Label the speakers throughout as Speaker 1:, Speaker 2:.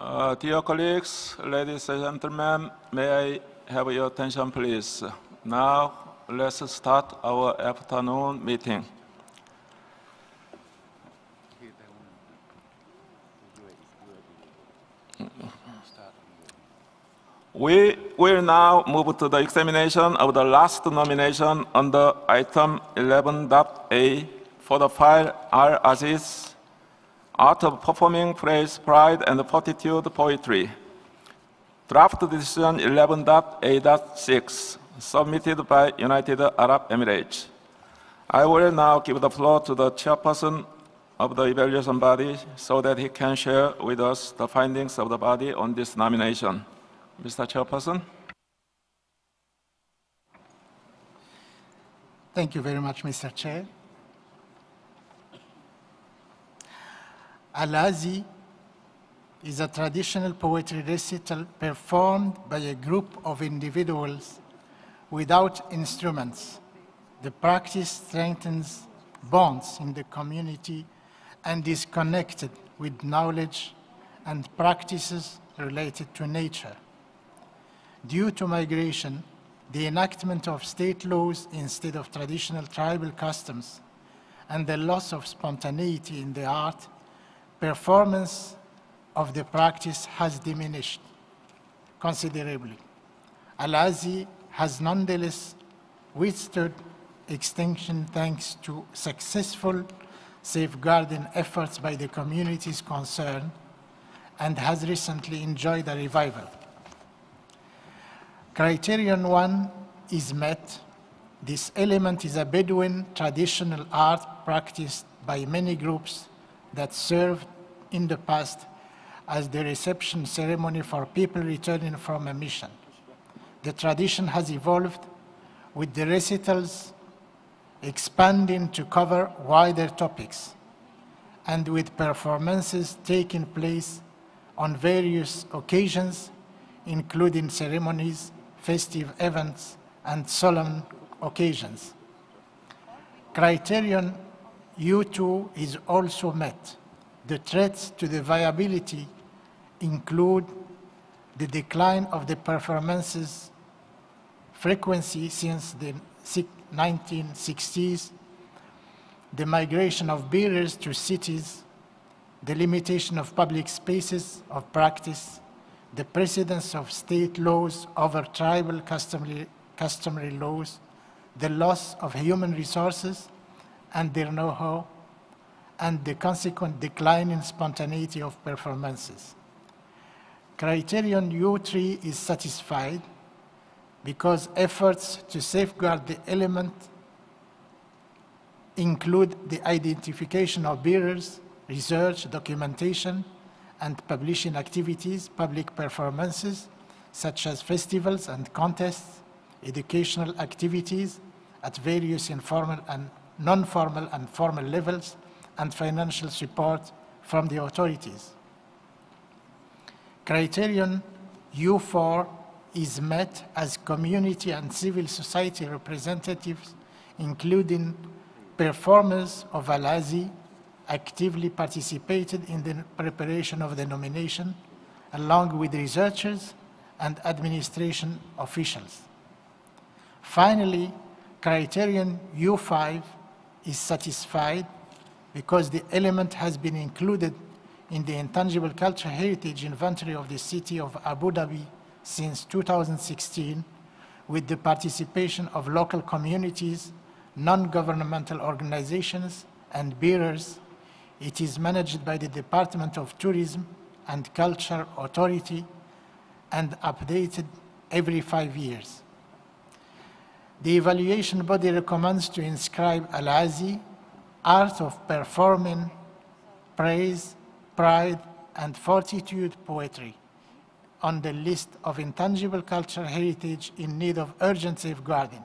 Speaker 1: Dear colleagues, ladies and gentlemen, may I have your attention, please? Now, let's start our afternoon meeting. We will now move to the examination of the last nomination under item 11.A for the file R. Aziz, Art of Performing Praise, Pride, and Fortitude Poetry. Draft Decision 11.A.6, submitted by United Arab Emirates. I will now give the floor to the chairperson of the evaluation body so that he can share with us the findings of the body on this nomination. Mr. Chairperson.
Speaker 2: Thank you very much, Mr. Chair. Al-Azi is a traditional poetry recital performed by a group of individuals without instruments. The practice strengthens bonds in the community and is connected with knowledge and practices related to nature. Due to migration, the enactment of state laws instead of traditional tribal customs, and the loss of spontaneity in the art, performance of the practice has diminished considerably. Al-Azi has nonetheless withstood extinction thanks to successful safeguarding efforts by the communities concerned and has recently enjoyed a revival. Criterion 1 is met. This element is a Bedouin traditional art practiced by many groups that served in the past as the reception ceremony for people returning from a mission. The tradition has evolved with the recitals expanding to cover wider topics and with performances taking place on various occasions, including ceremonies, festive events, and solemn occasions. Criterion U2 is also met. The threats to the viability include the decline of the performances frequency since the 1960s, the migration of bearers to cities, the limitation of public spaces of practice, the precedence of state laws over tribal customary laws, the loss of human resources and their know-how, and the consequent decline in spontaneity of performances. Criterion U3 is satisfied because efforts to safeguard the element include the identification of bearers, research, documentation, and publishing activities, public performances, such as festivals and contests, educational activities at various informal and non-formal and formal levels, and financial support from the authorities. Criterion U4 is met as community and civil society representatives, including performers of Al-Azi, actively participated in the preparation of the nomination, along with researchers and administration officials. Finally, criterion U5 is satisfied because the element has been included in the Intangible Cultural Heritage Inventory of the City of Abu Dhabi since 2016, with the participation of local communities, non-governmental organizations, and bearers. It is managed by the Department of Tourism and Culture Authority and updated every 5 years. The evaluation body recommends to inscribe Al-Azi, Art of Performing Praise, Pride, and Fortitude Poetry on the list of intangible cultural heritage in need of urgent safeguarding.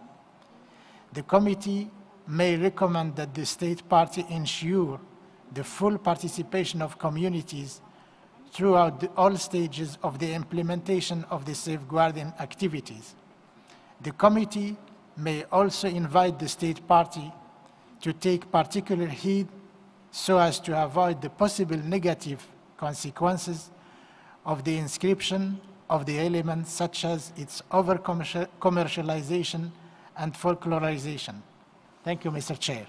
Speaker 2: The committee may recommend that the state party ensure the full participation of communities throughout all stages of the implementation of the safeguarding activities. The committee may also invite the state party to take particular heed so as to avoid the possible negative consequences of the inscription of the elements, such as its over-commercialization and folklorization. Thank you, Mr. Chair.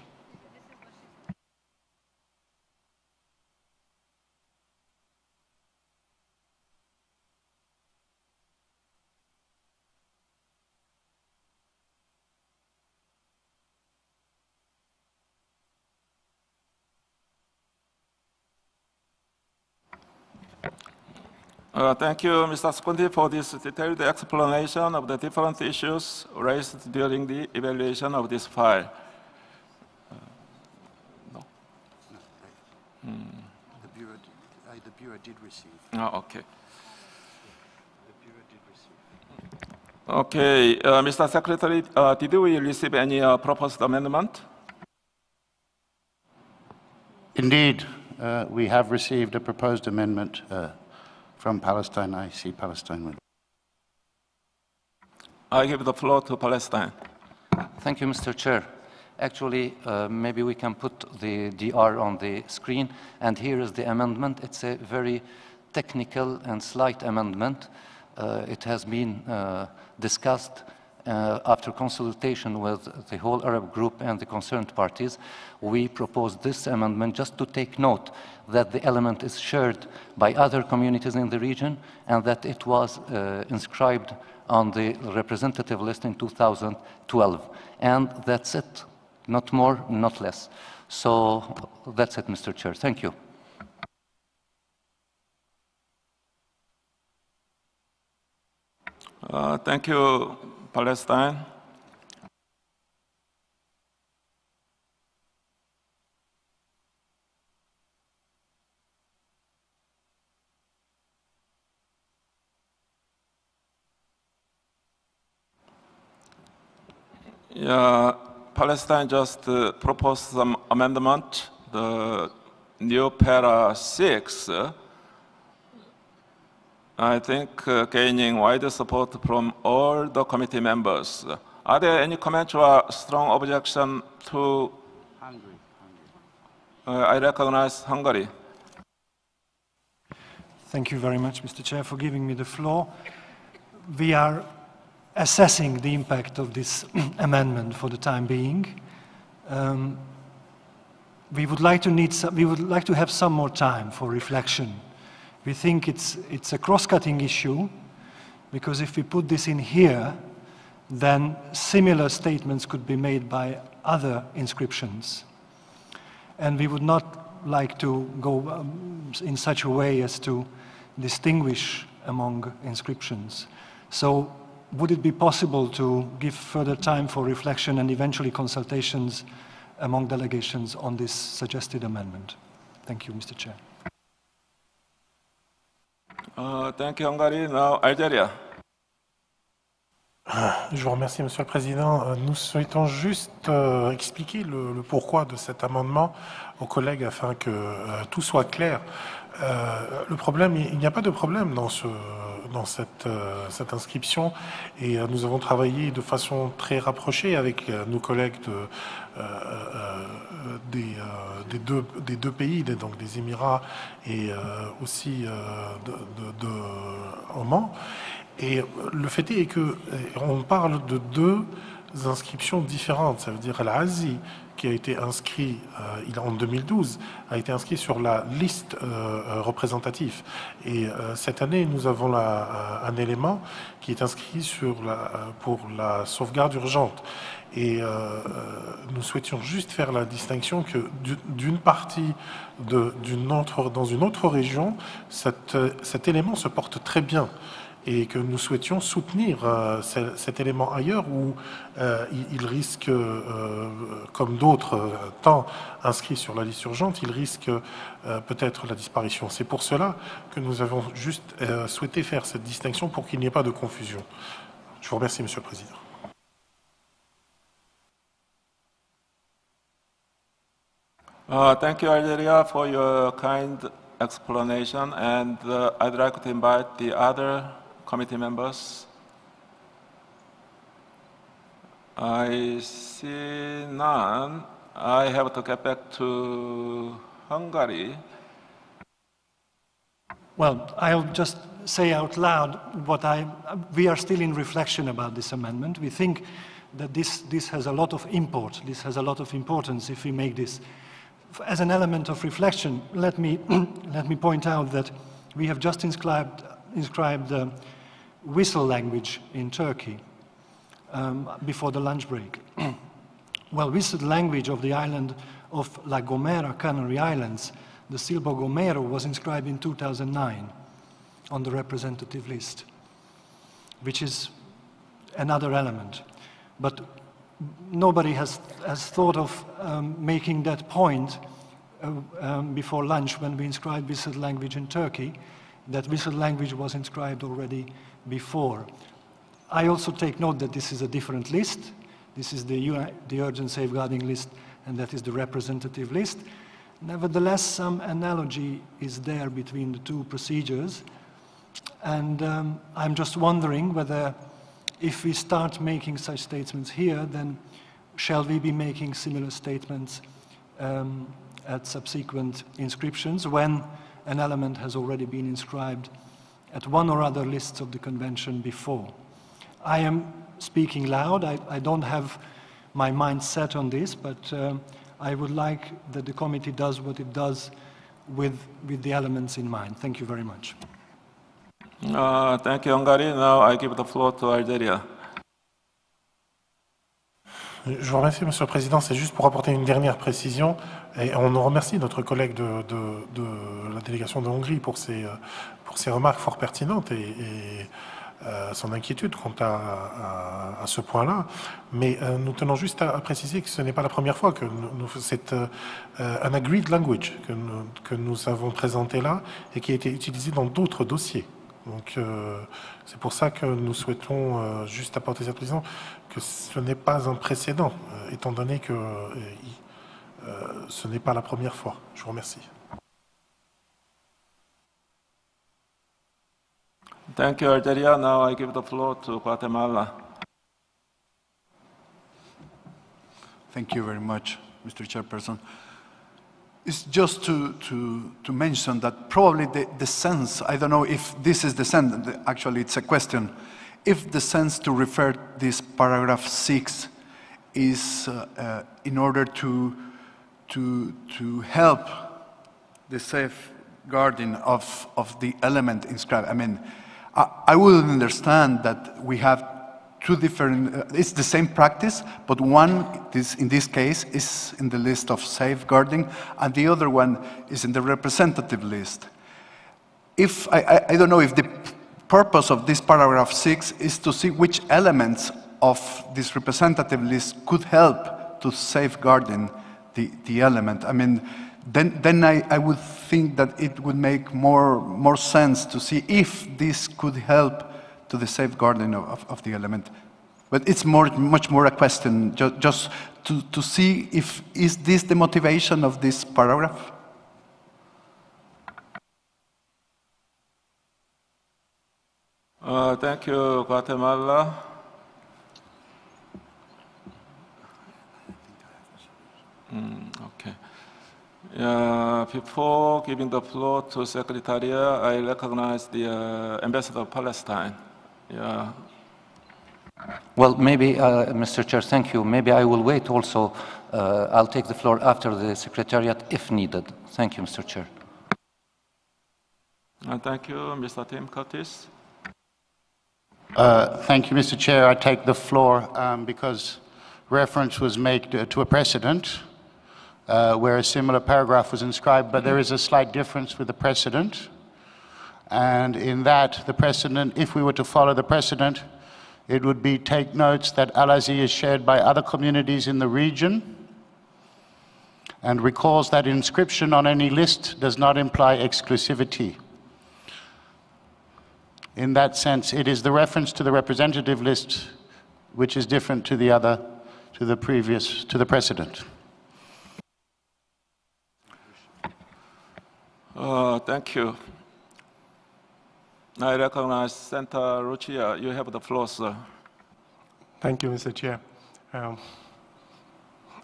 Speaker 1: Thank you, Mr. Scondi, for this detailed explanation of the different issues raised during the evaluation of this file. No?
Speaker 3: The Bureau did receive.
Speaker 1: Oh, okay.
Speaker 3: The Bureau did receive.
Speaker 1: Okay, Mr. Secretary, did we receive any proposed amendment?
Speaker 3: Indeed, we have received a proposed amendment from Palestine. I see Palestine will.
Speaker 1: I give the floor to Palestine.
Speaker 4: Thank you, Mr. Chair. Actually, maybe we can put the DR on the screen, and here is the amendment. It's a very technical and slight amendment. It has been discussed after consultation with the whole Arab group and the concerned parties. We proposed this amendment just to take note that the element is shared by other communities in the region and that it was inscribed on the representative list in 2012. And that's it, not more, not less. So that's it, Mr. Chair. Thank you.
Speaker 1: Thank you, Palestine. Yeah, Palestine just proposed some amendment, the new para 6, I think gaining wider support from all the committee members. Are there any comments or strong objection to?
Speaker 3: Hungary.
Speaker 1: I recognize Hungary.
Speaker 5: Thank you very much, Mr. Chair, for giving me the floor. We are assessing the impact of this amendment for the time being. We would like to have some more time for reflection. We think it's a cross-cutting issue, because if we put this in here, then similar statements could be made by other inscriptions. And we would not like to go in such a way as to distinguish among inscriptions. So would it be possible to give further time for reflection and eventually consultations among delegations on this suggested amendment? Thank you, Mr. Chair.
Speaker 1: Thank you, Hungary. Now, Algeria.
Speaker 6: Je vous remercie, Monsieur le Président. Nous souhaitons juste expliquer le pourquoi de cet amendement aux collègues afin que tout soit clair. Le problème, il n'y a pas de problème dans cette inscription, et nous avons travaillé de façon très rapprochée avec nos collègues des deux pays, donc des Émirats et aussi de Oman. Et le fait est qu'on parle de deux inscriptions différentes. Ça veut dire Al-Azi, qui a été inscrit en 2012, a été inscrit sur la liste représentative. Et cette année, nous avons un élément qui est inscrit pour la sauvegarde urgente. Et nous souhaitions juste faire la distinction que d'une partie dans une autre région, cet élément se porte très bien. Et que nous souhaitions soutenir cet élément ailleurs où il risque, comme d'autres temps inscrits sur la liste urgente, il risque peut-être la disparition. C'est pour cela que nous avons juste souhaité faire cette distinction pour qu'il n'y ait pas de confusion. Je vous remercie, Monsieur le Président.
Speaker 1: Thank you, Algeria, for your kind explanation, and I'd like to invite the other committee members. I see none. I have to get back to Hungary.
Speaker 5: Well, I'll just say out loud we are still in reflection about this amendment. We think that this has a lot of import, this has a lot of importance if we make this. As an element of reflection, let me point out that we have just inscribed whistle language in Turkey before the lunch break. Well, whistle language of the island of La Gomera, Canary Islands, the Silbo Gomero, was inscribed in 2009 on the representative list, which is another element. But nobody has thought of making that point before lunch when we inscribed whistle language in Turkey. That whistle language was inscribed already before. I also take note that this is a different list. This is the urgent safeguarding list, and that is the representative list. Nevertheless, some analogy is there between the two procedures. And I'm just wondering whether, if we start making such statements here, then shall we be making similar statements at subsequent inscriptions when an element has already been inscribed at one or other lists of the convention before? I am speaking loud. I don't have my mind set on this, but I would like that the committee does what it does with the elements in mind. Thank you very much.
Speaker 1: Thank you, Hungary. Now I give the floor to Algeria.
Speaker 6: Je vous remercie, Monsieur le Président. C'est juste pour apporter une dernière précision. Et on remercie notre collègue de la délégation de Hongrie pour ses remarques fort pertinentes et son inquiétude quant à ce point-là. Mais nous tenons juste à préciser que ce n'est pas la première fois que c'est un agreed language que nous avons présenté là et qui a été utilisé dans d'autres dossiers. Donc c'est pour ça que nous souhaitons juste apporter cette précision, que ce n'est pas un précédent, étant donné que ce n'est pas la première fois. Je vous remercie.
Speaker 1: Thank you, Algeria. Now I give the floor to Guatemala.
Speaker 7: Thank you very much, Mr. Chairperson. It's just to mention that probably the sense, I don't know if this is the sense, actually it's a question, if the sense to refer this paragraph 6 is in order to help the safeguarding of the element inscribed. I mean, I would understand that we have two different, it's the same practice, but one is, in this case, is in the list of safeguarding, and the other one is in the representative list. If, I don't know if the purpose of this paragraph 6 is to see which elements of this representative list could help to safeguarding the element. I mean, then I would think that it would make more sense to see if this could help to the safeguarding of the element. But it's much more a question, just to see if, is this the motivation of this paragraph?
Speaker 1: Thank you, Guatemala. Okay. Before giving the floor to Secretariat, I recognize the Ambassador of Palestine. Yeah.
Speaker 4: Well, maybe, Mr. Chair, thank you. Maybe I will wait also. I'll take the floor after the Secretariat if needed. Thank you, Mr. Chair.
Speaker 1: Thank you, Mr. Tim Curtis.
Speaker 3: Thank you, Mr. Chair. I take the floor because reference was made to a precedent where a similar paragraph was inscribed, but there is a slight difference with the precedent. And in that, the precedent, if we were to follow the precedent, it would be take notes that Al-Azi is shared by other communities in the region and recalls that inscription on any list does not imply exclusivity. In that sense, it is the reference to the representative list which is different to the other, to the previous, to the precedent.
Speaker 1: Thank you. I recognize Santa Lucia. You have the floor, sir.
Speaker 8: Thank you, Mr. Chair.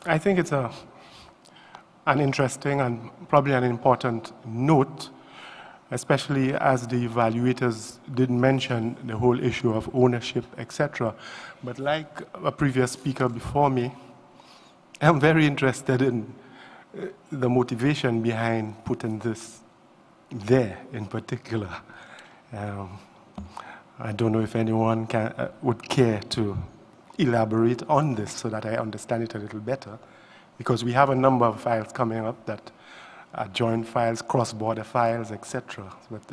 Speaker 8: I think it's an interesting and probably an important note especially as the evaluators did mention the whole issue of ownership, etc. But like a previous speaker before me, I'm very interested in the motivation behind putting this there in particular. I don't know if anyone would care to elaborate on this so that I understand it a little better, because we have a number of files coming up that are joint files, cross-border files, etc. But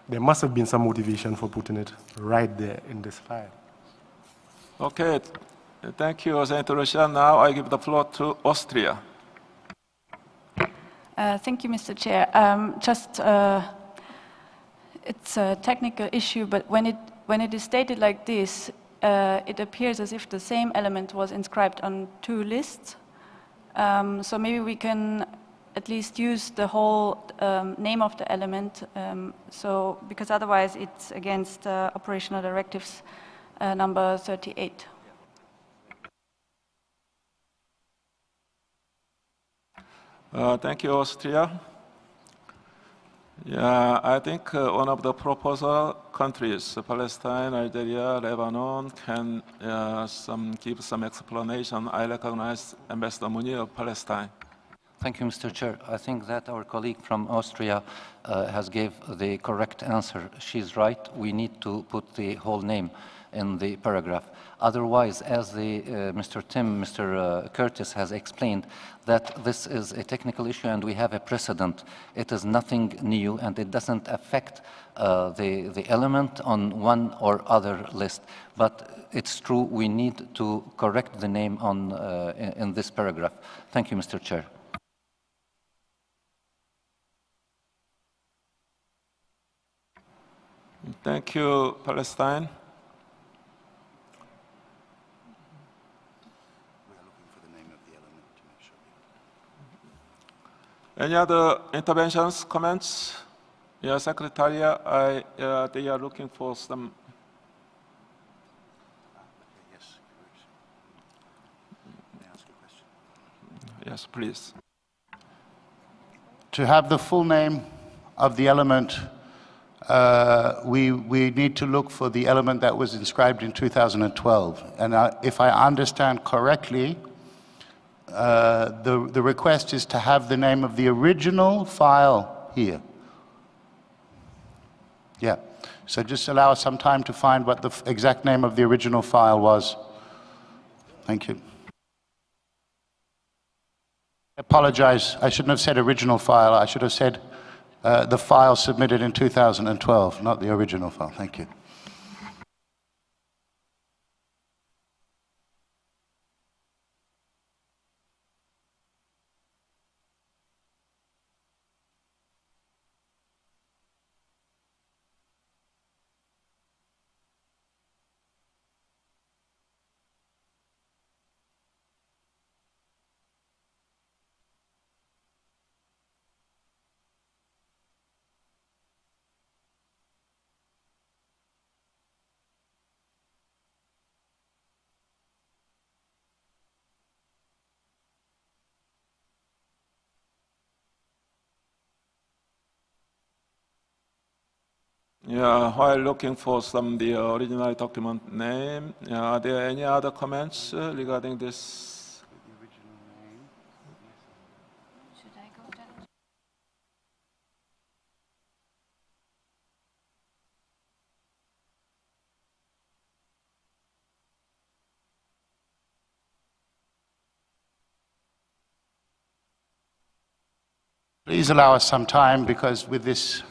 Speaker 8: there must have been some motivation for putting it right there in this file.
Speaker 1: Okay, thank you, Senator Russia. Now I give the floor to Austria.
Speaker 9: Thank you, Mr. Chair. It's a technical issue, but when it is stated like this, it appears as if the same element was inscribed on two lists. So maybe we can at least use the whole name of the element, because otherwise it's against operational directives number 38.
Speaker 1: Thank you, Austria. Yeah, I think one of the proposal countries, Palestine, Algeria, Lebanon, can give some explanation. I recognize Ambassador Munir of Palestine.
Speaker 4: Thank you, Mr. Chair. I think that our colleague from Austria has gave the correct answer. She's right. We need to put the whole name in the paragraph. Otherwise, as Mr. Curtis has explained, that this is a technical issue and we have a precedent. It is nothing new and it doesn't affect the element on one or other list. But it's true, we need to correct the name in this paragraph. Thank you, Mr. Chair.
Speaker 1: Thank you, Palestine. Any other interventions, comments? Yeah, Secretariat, they are looking for some.
Speaker 3: Yes, may I ask a question?
Speaker 1: Yes, please.
Speaker 3: To have the full name of the element, we need to look for the element that was inscribed in 2012. And if I understand correctly, the request is to have the name of the original file here. Yeah, so just allow us some time to find what the exact name of the original file was. Thank you. I apologize, I shouldn't have said original file, I should have said the file submitted in 2012, not the original file. Thank you.
Speaker 1: Yeah, while looking for the original document name, are there any other comments regarding this?
Speaker 9: Should I go down?
Speaker 3: Please allow us some time, because with this,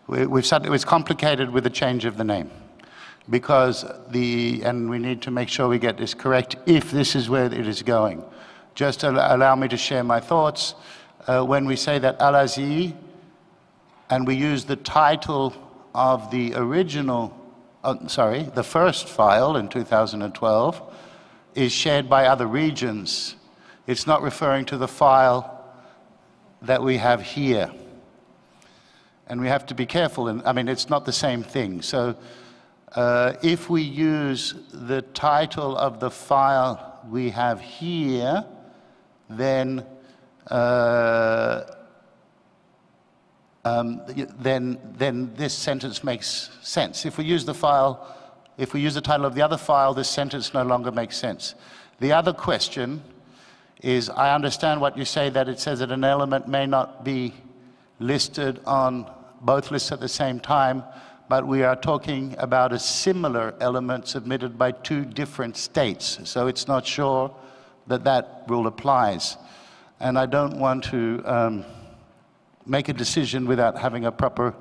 Speaker 3: it's complicated with the change of the name. Because and we need to make sure we get this correct if this is where it is going. Just allow me to share my thoughts. When we say that Al-Azi, and we use the title of the original, the first file in 2012, is shared by other regions. It's not referring to the file that we have here. And we have to be careful, and I mean, it's not the same thing. So if we use the title of the file we have here, then then this sentence makes sense. If we use the file, if we use the title of the other file, this sentence no longer makes sense. The other question is, I understand what you say, that it says that an element may not be listed on both lists at the same time, but we are talking about a similar element submitted by two different states. So it's not sure that that rule applies. And I don't want to make a decision without having a proper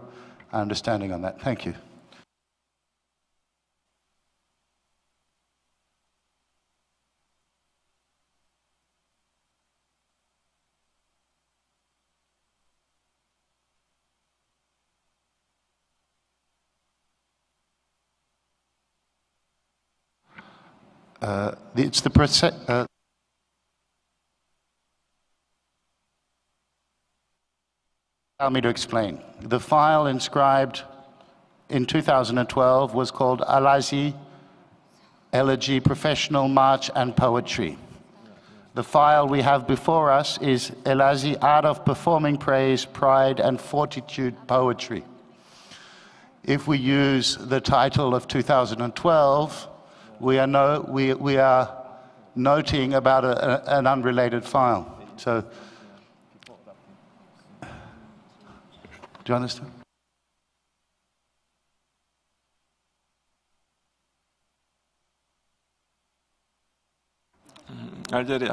Speaker 3: understanding on that. Thank you. It's the allow me to explain. The file inscribed in 2012 was called Alazi Elegy Professional March and Poetry. The file we have before us is Elazi Art of Performing Praise, Pride and Fortitude Poetry. If we use the title of 2012, we are noting about an unrelated file. So, do you understand?
Speaker 1: Algérie.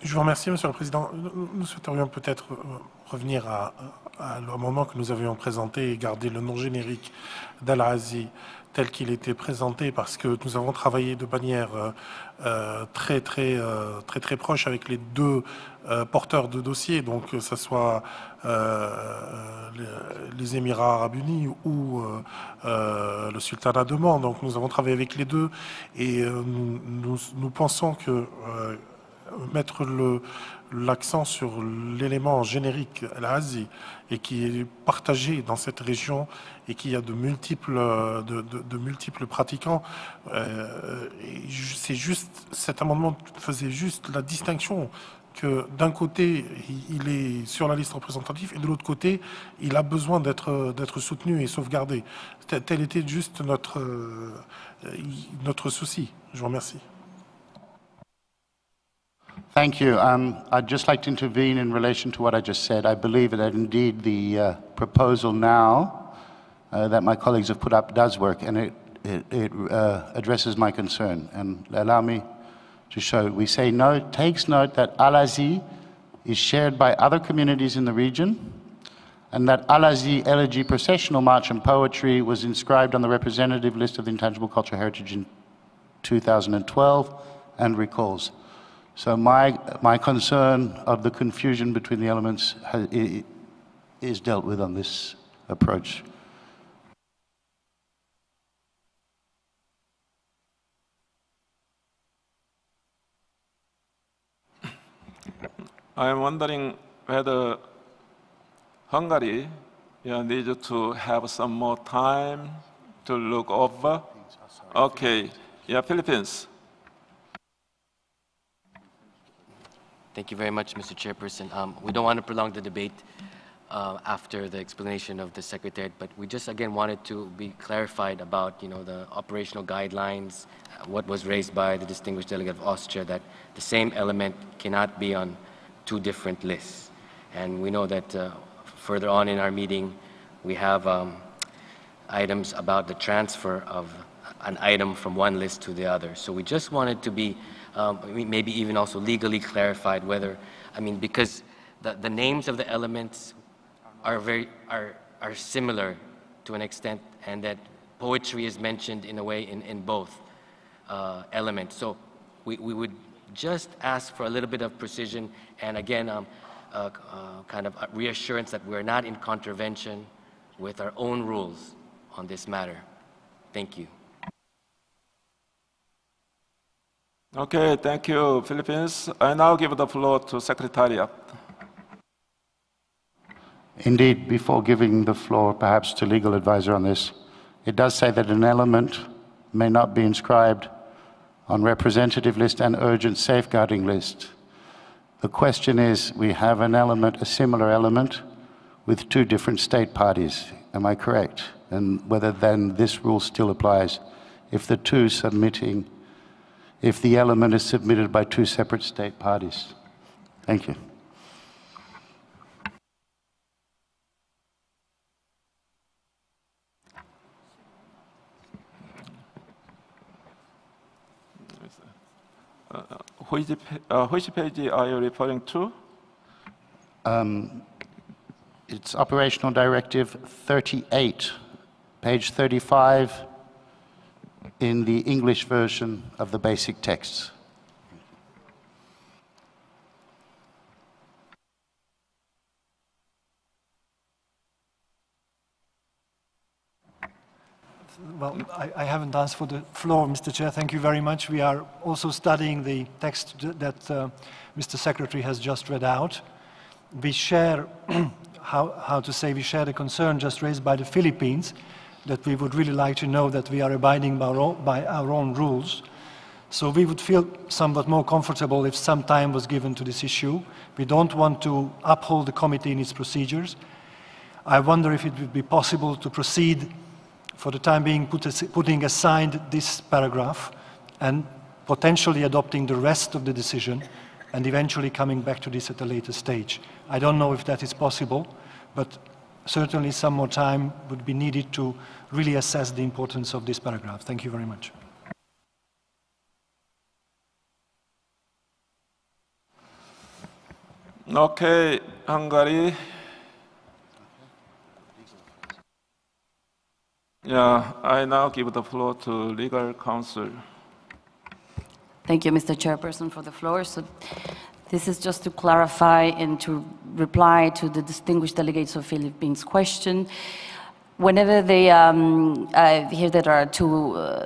Speaker 6: Je vous remercie, Monsieur le Président. Nous souhaiterions peut-être revenir à l'amendement que nous avions présenté et garder le nom générique d'Al-Azi tel qu'il était présenté, parce que nous avons travaillé de manière très proche avec les deux porteurs de dossier, donc que ce soit les Émirats Arabes Unis ou le Sultanat d'Oman. Donc nous avons travaillé avec les deux et nous pensons que mettre l'accent sur l'élément générique Al-Azi et qui est partagé dans cette région et qui a de multiples pratiquants, c'est juste, cet amendement faisait juste la distinction que d'un côté il est sur la liste représentative et de l'autre côté il a besoin d'être soutenu et sauvegardé. Tel était juste notre souci. Je vous remercie.
Speaker 3: Thank you. I'd just like to intervene in relation to what I just said. I believe that indeed the proposal now that my colleagues have put up does work, and it addresses my concern. And allow me to show. We say takes note that Al-Azi is shared by other communities in the region, and that Al-Azi Elegy Processional March and Poetry was inscribed on the representative list of the Intangible Cultural Heritage in 2012 and recalls. So my concern of the confusion between the elements is dealt with on this approach.
Speaker 1: I am wondering whether Hungary needs to have some more time to look over. Okay, Philippines.
Speaker 10: Thank you very much, Mr. Chairperson. We don't want to prolong the debate after the explanation of the Secretariat, but we just again wanted to be clarified about the operational guidelines, what was raised by the distinguished delegate of Austria, that the same element cannot be on two different lists. And we know that further on in our meeting, we have items about the transfer of an item from one list to the other. So we just wanted to be maybe even also legally clarified whether, because the names of the elements are similar to an extent, and that poetry is mentioned in a way in both elements. So we would just ask for a little bit of precision and again kind of reassurance that we're not in contravention with our own rules on this matter. Thank you.
Speaker 1: Okay, thank you, Philippines. I now give the floor to Secretariat.
Speaker 3: Indeed, before giving the floor perhaps to legal advisor on this, it does say that an element may not be inscribed on representative list and urgent safeguarding list. The question is, we have an element, a similar element, with two different state parties. Am I correct? And whether then this rule still applies if the element is submitted by two separate state parties. Thank you.
Speaker 1: Which page are you referring to?
Speaker 3: It's Operational Directive 38, page 35 in the English version of the basic texts.
Speaker 5: Well, I haven't asked for the floor, Mr. Chair. Thank you very much. We are also studying the text that Mr. Secretary has just read out. We share, we share the concern just raised by the Philippines, that we would really like to know that we are abiding by our own rules. So we would feel somewhat more comfortable if some time was given to this issue. We don't want to uphold the committee in its procedures. I wonder if it would be possible to proceed for the time being, putting aside this paragraph and potentially adopting the rest of the decision and eventually coming back to this at a later stage. I don't know if that is possible, but certainly some more time would be needed to really assess the importance of this paragraph. Thank you very much.
Speaker 1: Okay, Hungary. Yeah, I now give the floor to Legal Counsel.
Speaker 11: Thank you, Mr. Chairperson, for the floor. So this is just to clarify and to reply to the distinguished delegates of Philippines question. Whenever they hear that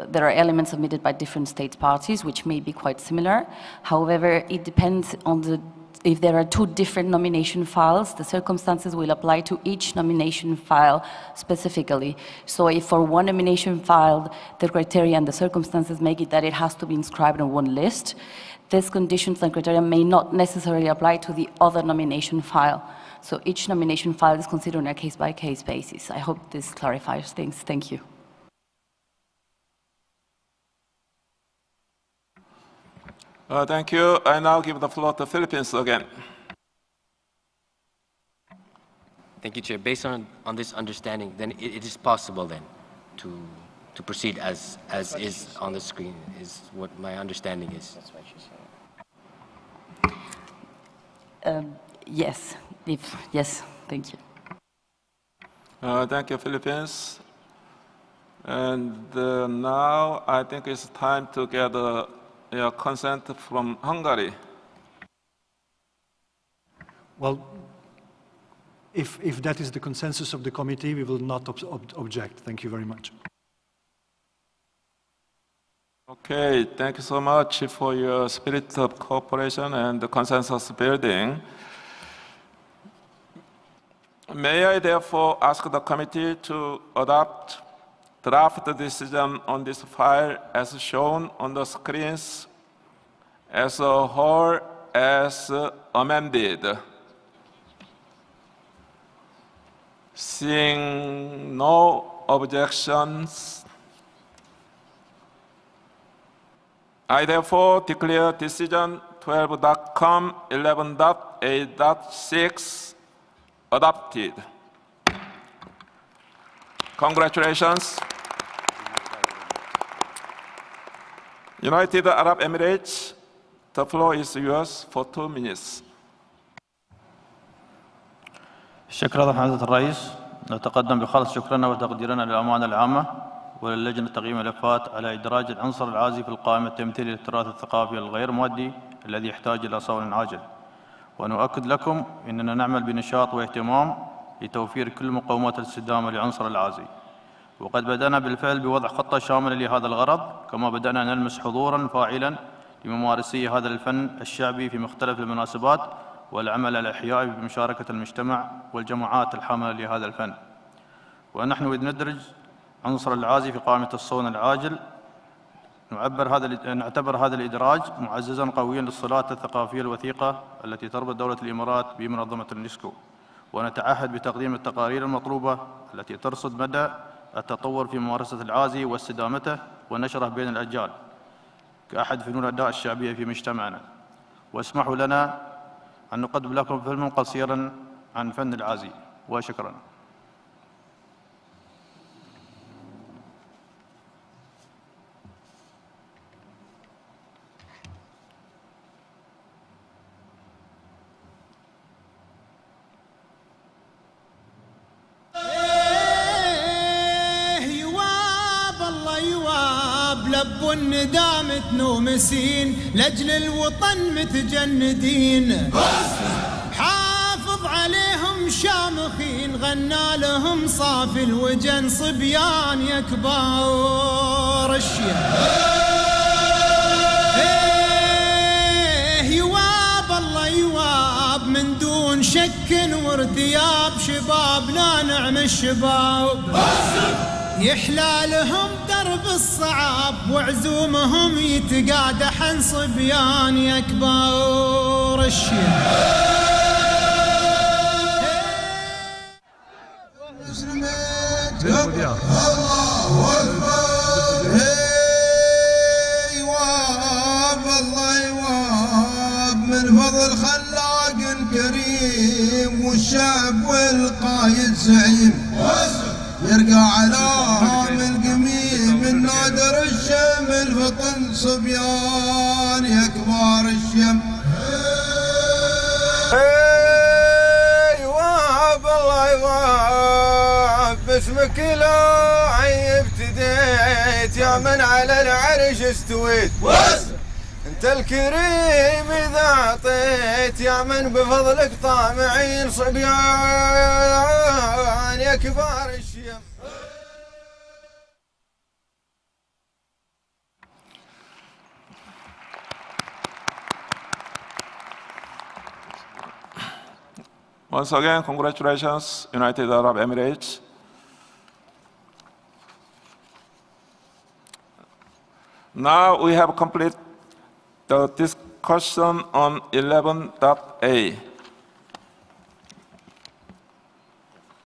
Speaker 11: there are elements submitted by different state parties, which may be quite similar. However, it depends on if there are two different nomination files, the circumstances will apply to each nomination file specifically. So if for one nomination file, the criteria and the circumstances make it that it has to be inscribed on one list, these conditions and criteria may not necessarily apply to the other nomination file. So each nomination file is considered on a case-by-case basis. I hope this clarifies things. Thank you.
Speaker 1: Thank you. I now give the floor to Philippines again.
Speaker 10: Thank you, Chair. Based on this understanding, then it is possible then to proceed as is on the screen, is what my understanding is. That's what she said.
Speaker 11: Yes. Yes. Thank you.
Speaker 1: Thank you, Philippines. And now I think it's time to get consent from Hungary.
Speaker 5: Well, if that is the consensus of the committee, we will not object. Thank you very much.
Speaker 1: Okay, thank you so much for your spirit of cooperation and the consensus building. May I therefore ask the committee to adopt draft decision on this file as shown on the screens as a whole as amended. Seeing no objections, I therefore declare decision 12.com 11.8.6 adopted. Congratulations. United Arab Emirates, the floor is yours for 2 minutes.
Speaker 12: شكرا حضرة الرئيس. نتقدم بخالص شكرنا وتقديرنا للأمانة العامة وللجنة تقييم الملفات على إدراج العنصر العازي في القائمة التمثيلية للتراث الثقافي الغير مادي الذي يحتاج إلى صون عاجل. ونؤكد لكم أننا نعمل بنشاط واهتمام لتوفير كل مقومات الاستدامة لعنصر العازي. وقد بدأنا بالفعل بوضع خطة شاملة لهذا الغرض، كما بدأنا نلمس حضوراً فاعلاً لممارسي هذا الفن الشعبي في مختلف المناسبات والعمل على إحيائه بمشاركة المجتمع والجماعات الحاملة لهذا الفن. ونحن إذ ندرج عنصر العازي في قائمة الصون العاجل نعتبر هذا الإدراج معززا قويا للصلات الثقافية الوثيقة التي تربط دولة الإمارات بمنظمة اليونسكو، ونتعهد بتقديم التقارير المطلوبة التي ترصد مدى التطور في ممارسة العازي واستدامته ونشره بين الأجيال كأحد فنون الأداء الشعبية في مجتمعنا. واسمحوا لنا أن نقدم لكم فيلما قصيرا عن فن العازي، وشكرا.
Speaker 13: لب الندام تنومسين لأجل الوطن متجندين، حافظ عليهم شامخين غنى لهم صافي الوجن صبيان يا كبار الشيم. يواب الله يواب من دون شك وارتياب، شبابنا نعم الشباب يحلالهم درب الصعاب، وعزومهم يتقادحن صبيان يا كبار الشيم. الله أكبر. يواب الله يواب من فضل خلاق كريم، والشعب والقايد زعيم يرقى على من قميم النادر الشم الفطن صبيان يا كبار الشم. يواب الله يواب باسمك لا ابتديت يا من على العرش استويت، انت الكريم اذا اعطيت يا من بفضلك طامعين صبيان يا كبار الشيم.
Speaker 1: Once again, congratulations, United Arab Emirates. Now we have completed the discussion on 11.A.